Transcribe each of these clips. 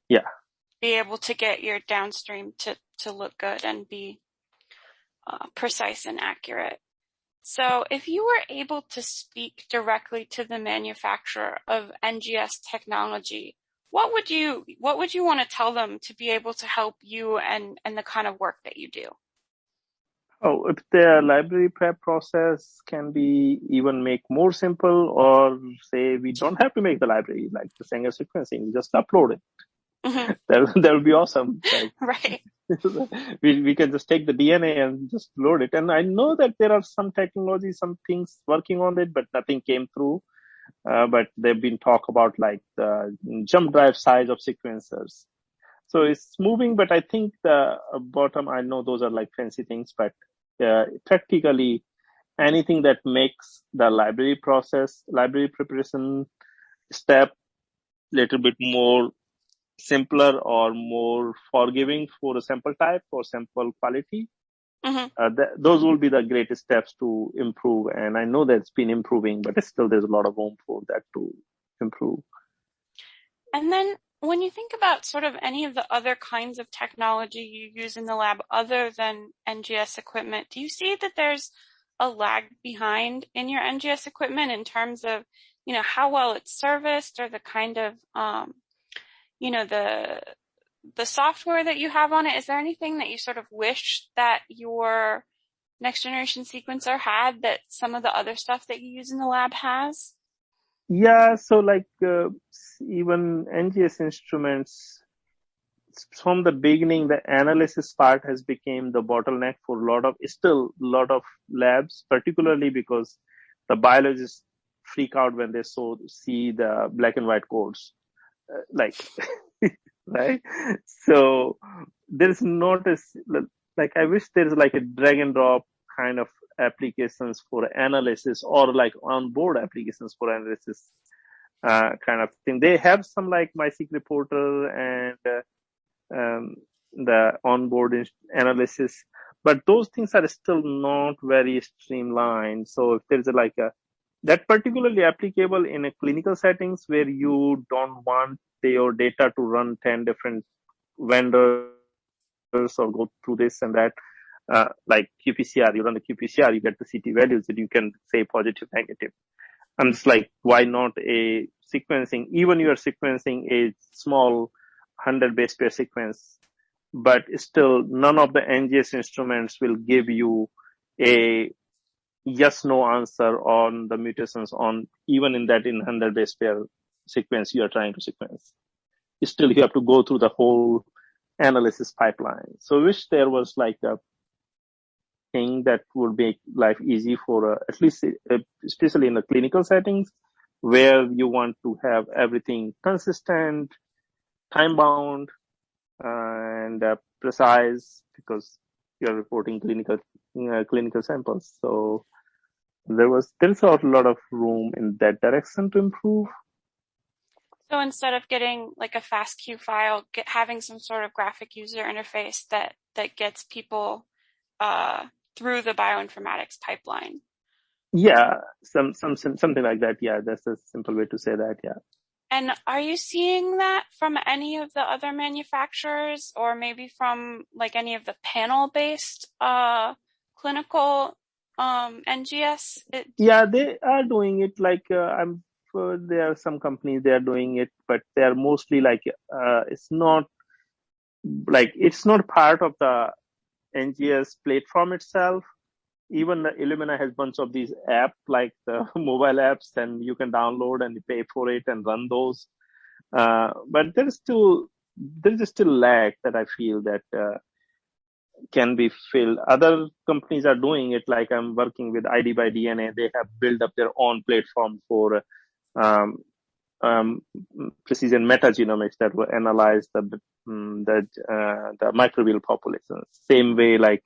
Yeah. be able to get your downstream to look good and be precise and accurate. So if you were able to speak directly to the manufacturer of NGS technology, what would you want to tell them to be able to help you and the kind of work that you do? Oh, if the library prep process can be even make more simple, or say we don't have to make the library like the Sanger sequencing, we just upload it. Mm-hmm. That would be awesome. Like, right. we can just take the DNA and just load it. And I know that there are some technologies, some things working on it, but nothing came through. But they've been talk about like the jump drive size of sequencers. So it's moving, but I think the bottom, I know those are like fancy things, but practically anything that makes the library preparation step little bit more simpler or more forgiving for a sample type or sample quality. Mm-hmm. Those will be the greatest steps to improve. And I know that it's been improving, but still there's a lot of room for that to improve. And then when you think about sort of any of the other kinds of technology you use in the lab other than NGS equipment, do you see that there's a lag behind in your NGS equipment in terms of, how well it's serviced or the kind of, the software that you have on it? Is there anything that you sort of wish that your next generation sequencer had that some of the other stuff that you use in the lab has? Yeah, so like even NGS instruments, from the beginning, the analysis part has become the bottleneck for a lot of labs, particularly because the biologists freak out when they see the black and white codes, right? So there's not like I wish there's like a drag and drop kind of applications for analysis, or like onboard applications for analysis kind of thing. They have some like MySeq Reporter and the onboard analysis, but those things are still not very streamlined. So if there's that particularly applicable in a clinical settings where you don't want your data to run 10 different vendors or go through this and that, like qPCR, you run the qPCR, you get the CT values that you can say positive, negative. And it's like, why not a sequencing? Even you are sequencing a small 100 base pair sequence, but still none of the NGS instruments will give you a yes, no answer on the mutations on even in 100 base pair sequence you are trying to sequence. Still, you have to go through the whole analysis pipeline. So I wish there was like a thing that would make life easy for at least, especially in the clinical settings where you want to have everything consistent, time bound, and precise, because you're reporting clinical samples. So there's a lot of room in that direction to improve. So instead of getting like a FASTQ file, having some sort of graphic user interface that gets people through the bioinformatics pipeline. Yeah, something like that. Yeah, that's a simple way to say that. Yeah. And are you seeing that from any of the other manufacturers, or maybe from like any of the panel-based clinical NGS? Yeah, they are doing it. Like there are some companies they are doing it, but they are mostly like it's not part of the NGS platform itself. Even Illumina has a bunch of these apps, like the mobile apps, and you can download and pay for it and run those. But there's still lag that I feel that can be filled. Other companies are doing it. Like I'm working with ID by DNA. They have built up their own platform for precision metagenomics that will analyze the microbial populations. Same way, like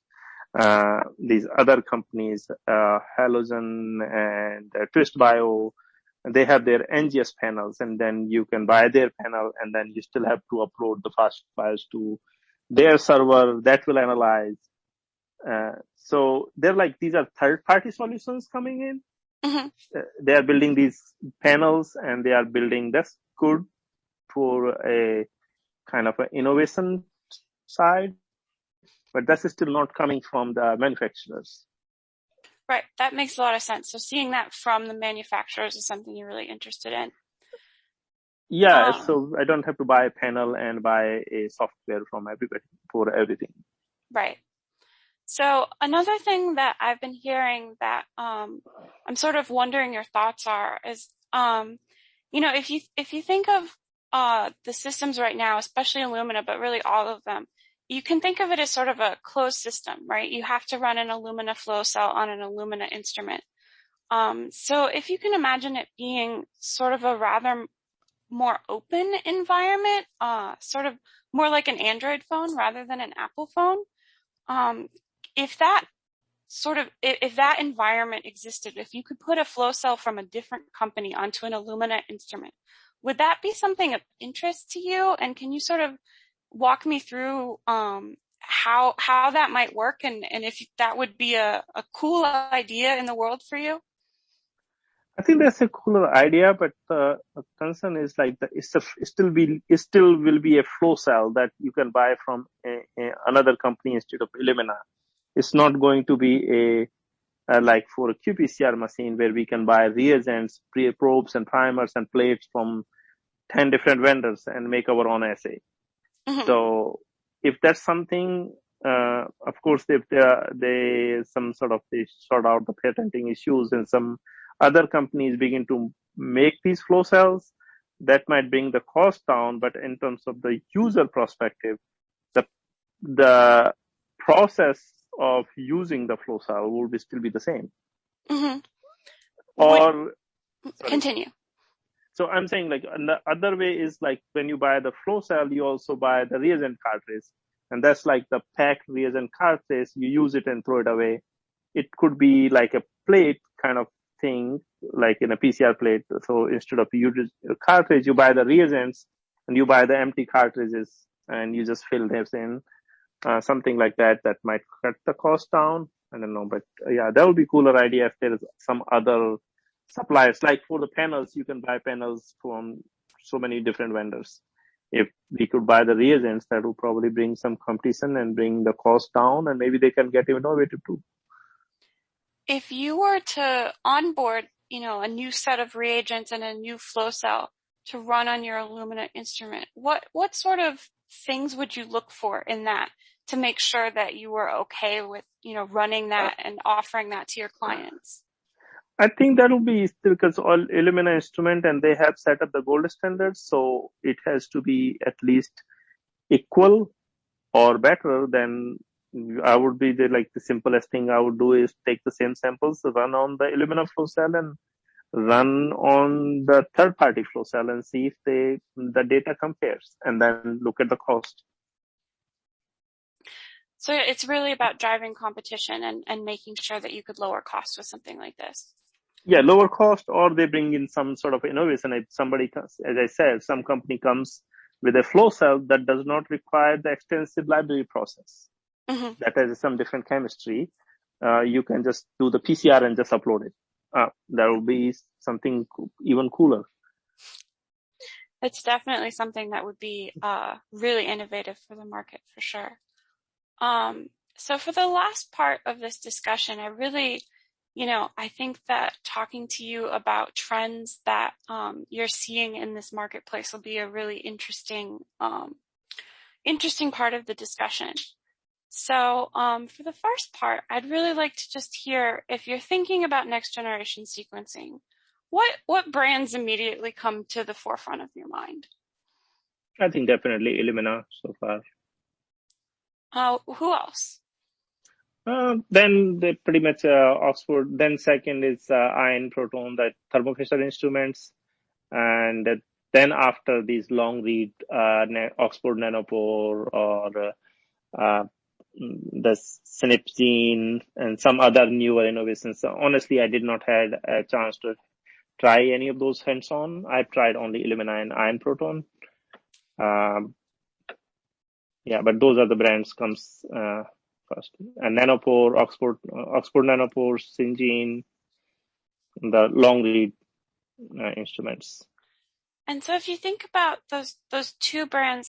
these other companies, Halogen and Twist Bio, they have their NGS panels, and then you can buy their panel, and then you still have to upload the fast files to their server that will analyze. So they're like, these are third-party solutions coming in. Mm-hmm. They are building these panels, and they are building, that's good for a kind of an innovation side, but that's still not coming from the manufacturers. Right. That makes a lot of sense. So seeing that from the manufacturers is something you're really interested in. Yeah, so I don't have to buy a panel and buy a software from everybody for everything. Right. So another thing that I've been hearing that I'm sort of wondering your thoughts are is, if you think of the systems right now, especially Illumina, but really all of them, you can think of it as sort of a closed system, right? You have to run an Illumina flow cell on an Illumina instrument. So if you can imagine it being sort of a rather more open environment, sort of more like an Android phone rather than an Apple phone, if that environment existed, if you could put a flow cell from a different company onto an Illumina instrument, would that be something of interest to you? And can you sort of walk me through how that might work, and if that would be a cool idea in the world for you? I think that's a cooler idea, but the concern is like it still will be a flow cell that you can buy from another company instead of Illumina. It's not going to be like for a qPCR machine where we can buy reagents, probes and primers and plates from 10 different vendors and make our own assay. Mm-hmm. So if that's something, of course, if they sort out the patenting issues and some other companies begin to make these flow cells, that might bring the cost down. But in terms of the user perspective, the process of using the flow cell will still be the same. Mm-hmm. Continue. So I'm saying like the other way is like when you buy the flow cell, you also buy the reagent cartridge. And that's like the packed reagent cartridge. You use it and throw it away. It could be like a plate kind of thing, like in a PCR plate. So instead of using a cartridge, you buy the reagents and you buy the empty cartridges and you just fill this in. Something like that might cut the cost down. I don't know, but yeah, that would be a cooler idea if there is some other suppliers. Like for the panels, you can buy panels from so many different vendors. If we could buy the reagents, that would probably bring some competition and bring the cost down, and maybe they can get innovative too. If you were to onboard, a new set of reagents and a new flow cell to run on your Illumina instrument, what sort of things would you look for in that to make sure that you were okay with, running that and offering that to your clients? I think that will be because all Illumina instrument and they have set up the gold standards, so it has to be at least equal or better than. I would be the simplest thing I would do is take the same samples, run on the Illumina flow cell and run on the third party flow cell and see if the data compares, and then look at the cost. So it's really about driving competition and making sure that you could lower costs with something like this. Yeah, lower cost, or they bring in some sort of innovation. If somebody, as I said, some company comes with a flow cell that does not require the extensive library process. Mm-hmm. That has some different chemistry. You can just do the PCR and just upload it. That would be something even cooler. It's definitely something that would be really innovative for the market for sure. So for the last part of this discussion, I really, I think that talking to you about trends that you're seeing in this marketplace will be a really interesting part of the discussion. So for the first part, I'd really like to just hear, if you're thinking about next generation sequencing, what brands immediately come to the forefront of your mind? I think definitely Illumina so far. Who else? Then they pretty much Oxford. Then second is Ion Proton, that Thermo Fisher Instruments, and then after these long read Oxford Nanopore or the Synapgene and some other newer innovations. So honestly, I did not had a chance to try any of those hands-on. I've tried only Illumina and Ion Proton. Yeah, but those are the brands comes first. And Nanopore, Oxford Nanopore, Syngene, the long read instruments. And so if you think about those two brands